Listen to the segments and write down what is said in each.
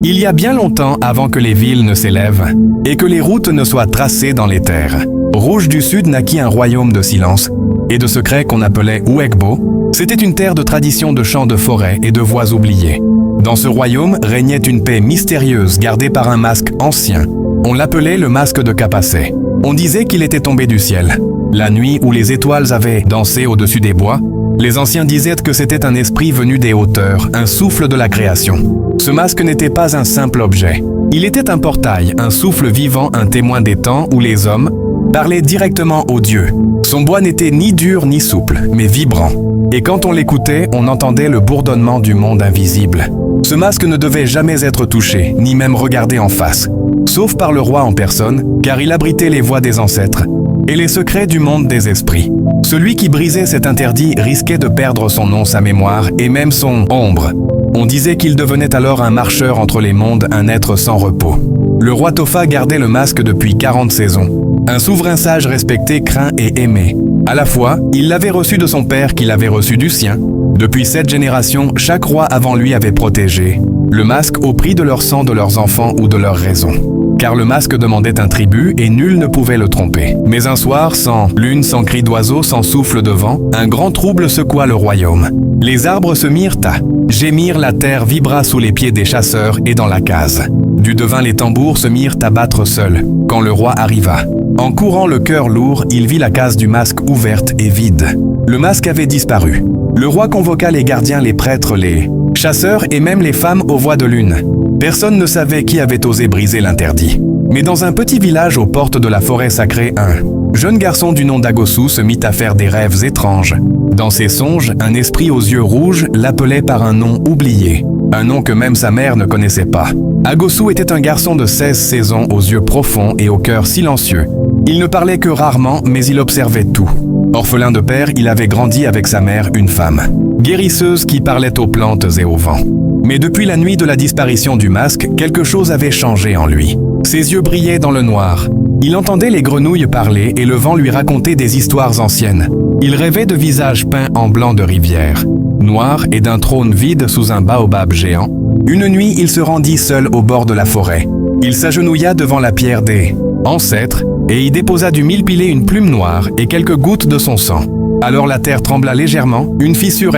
Il y a bien longtemps avant que les villes ne s'élèvent et que les routes ne soient tracées dans les terres, Rouge du Sud naquit un royaume de silence et de secrets qu'on appelait Uegbo. C'était une terre de traditions de chants de forêt et de voix oubliées. Dans ce royaume régnait une paix mystérieuse gardée par un masque ancien. On l'appelait le masque de Kapasé. On disait qu'il était tombé du ciel. La nuit où les étoiles avaient dansé au-dessus des bois, les anciens disaient que c'était un esprit venu des hauteurs, un souffle de la création. Ce masque n'était pas un simple objet. Il était un portail, un souffle vivant, un témoin des temps où les hommes parlaient directement aux dieux. Son bois n'était ni dur ni souple, mais vibrant. Et quand on l'écoutait, on entendait le bourdonnement du monde invisible. Ce masque ne devait jamais être touché, ni même regardé en face, sauf par le roi en personne, car il abritait les voix des ancêtres et les secrets du monde des esprits. Celui qui brisait cet interdit risquait de perdre son nom, sa mémoire et même son ombre. On disait qu'il devenait alors un marcheur entre les mondes, un être sans repos. Le roi Tofa gardait le masque depuis 40 saisons. Un souverain sage respecté, craint et aimé. À la fois, il l'avait reçu de son père qui l'avait reçu du sien. Depuis 7 générations, chaque roi avant lui avait protégé le masque au prix de leur sang, de leurs enfants ou de leur raison. Car le masque demandait un tribut et nul ne pouvait le tromper. Mais un soir, sans lune, sans cri d'oiseau, sans souffle de vent, un grand trouble secoua le royaume. Les arbres se mirent à gémir, la terre vibra sous les pieds des chasseurs et dans la case. Du devin les tambours se mirent à battre seuls, quand le roi arriva. En courant le cœur lourd, il vit la case du masque ouverte et vide. Le masque avait disparu. Le roi convoqua les gardiens, les prêtres, les chasseurs et même les femmes aux voix de lune. Personne ne savait qui avait osé briser l'interdit. Mais dans un petit village aux portes de la forêt sacrée, un jeune garçon du nom d'Agosu se mit à faire des rêves étranges. Dans ses songes, un esprit aux yeux rouges l'appelait par un nom oublié, un nom que même sa mère ne connaissait pas. Agosu était un garçon de 16 saisons aux yeux profonds et au cœur silencieux. Il ne parlait que rarement, mais il observait tout. Orphelin de père, il avait grandi avec sa mère, une femme guérisseuse qui parlait aux plantes et au vent. Mais depuis la nuit de la disparition du masque, quelque chose avait changé en lui. Ses yeux brillaient dans le noir. Il entendait les grenouilles parler et le vent lui raconter des histoires anciennes. Il rêvait de visages peints en blanc de rivière, noirs et d'un trône vide sous un baobab géant. Une nuit, il se rendit seul au bord de la forêt. Il s'agenouilla devant la pierre des ancêtres et y déposa du mille-pilé une plume noire et quelques gouttes de son sang. Alors la terre trembla légèrement, une fissure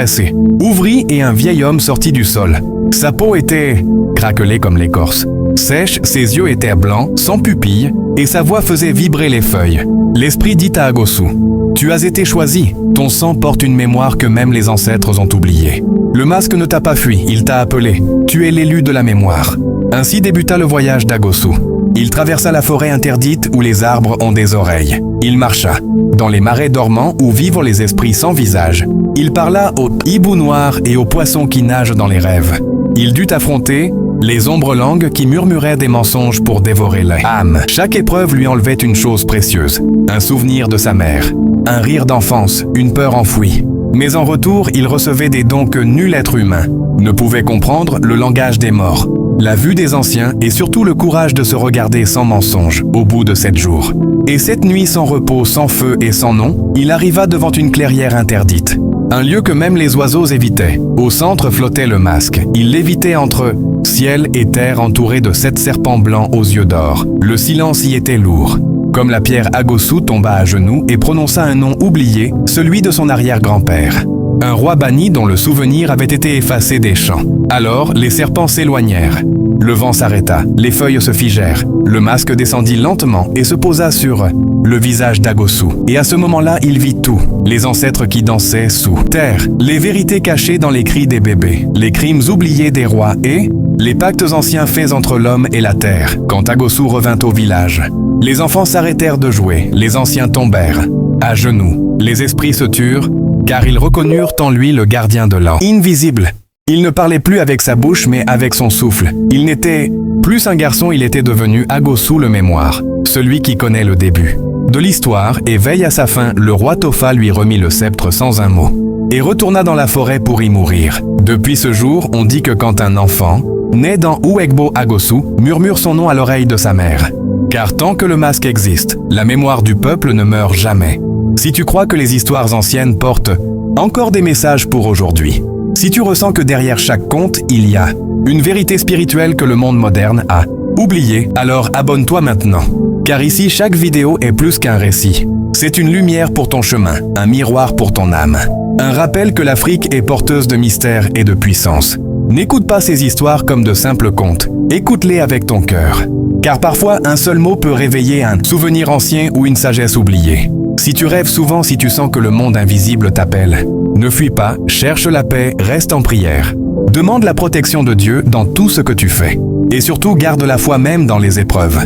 ouvrit et un vieil homme sortit du sol. Sa peau était craquelée comme l'écorce. Sèche, ses yeux étaient blancs, sans pupilles, et sa voix faisait vibrer les feuilles. L'esprit dit à Agosu, « Tu as été choisi, ton sang porte une mémoire que même les ancêtres ont oubliée. Le masque ne t'a pas fui, il t'a appelé. Tu es l'élu de la mémoire. » Ainsi débuta le voyage d'Agosu. Il traversa la forêt interdite où les arbres ont des oreilles. Il marcha dans les marais dormants où vivent les esprits sans visage. Il parla aux hiboux noirs et aux poissons qui nagent dans les rêves. Il dut affronter les ombres langues qui murmuraient des mensonges pour dévorer l'âme. Chaque épreuve lui enlevait une chose précieuse, un souvenir de sa mère, un rire d'enfance, une peur enfouie. Mais en retour, il recevait des dons que nul être humain ne pouvait comprendre, le langage des morts, la vue des anciens et surtout le courage de se regarder sans mensonge au bout de 7 jours. Et cette nuit sans repos, sans feu et sans nom, il arriva devant une clairière interdite. Un lieu que même les oiseaux évitaient. Au centre flottait le masque. Il lévitait entre ciel et terre entouré de 7 serpents blancs aux yeux d'or. Le silence y était lourd. Comme la pierre, Agosu tomba à genoux et prononça un nom oublié, celui de son arrière-grand-père. Un roi banni dont le souvenir avait été effacé des champs. Alors, les serpents s'éloignèrent. Le vent s'arrêta, les feuilles se figèrent. Le masque descendit lentement et se posa sur le visage d'Agosu. Et à ce moment-là, il vit tout. Les ancêtres qui dansaient sous terre, les vérités cachées dans les cris des bébés, les crimes oubliés des rois et les pactes anciens faits entre l'homme et la terre. Quand Agosu revint au village, les enfants s'arrêtèrent de jouer, les anciens tombèrent. À genoux, les esprits se turent, car ils reconnurent en lui le gardien de l'an. Invisible. Il ne parlait plus avec sa bouche, mais avec son souffle. Il n'était plus un garçon, il était devenu Agosu le mémoire, celui qui connaît le début de l'histoire et veille à sa fin. Le roi Tofa lui remit le sceptre sans un mot et retourna dans la forêt pour y mourir. Depuis ce jour, on dit que quand un enfant, né dans Uegbo Agosu, murmure son nom à l'oreille de sa mère. Car tant que le masque existe, la mémoire du peuple ne meurt jamais. Si tu crois que les histoires anciennes portent encore des messages pour aujourd'hui, si tu ressens que derrière chaque conte, il y a Une vérité spirituelle que le monde moderne a oubliée, alors abonne-toi maintenant. Car ici, chaque vidéo est plus qu'un récit. C'est une lumière pour ton chemin, un miroir pour ton âme. Un rappel que l'Afrique est porteuse de mystère et de puissance. N'écoute pas ces histoires comme de simples contes. Écoute-les avec ton cœur. Car parfois, un seul mot peut réveiller un souvenir ancien ou une sagesse oubliée. Si tu rêves souvent, si tu sens que le monde invisible t'appelle, ne fuis pas, cherche la paix, reste en prière. Demande la protection de Dieu dans tout ce que tu fais. Et surtout, garde la foi même dans les épreuves.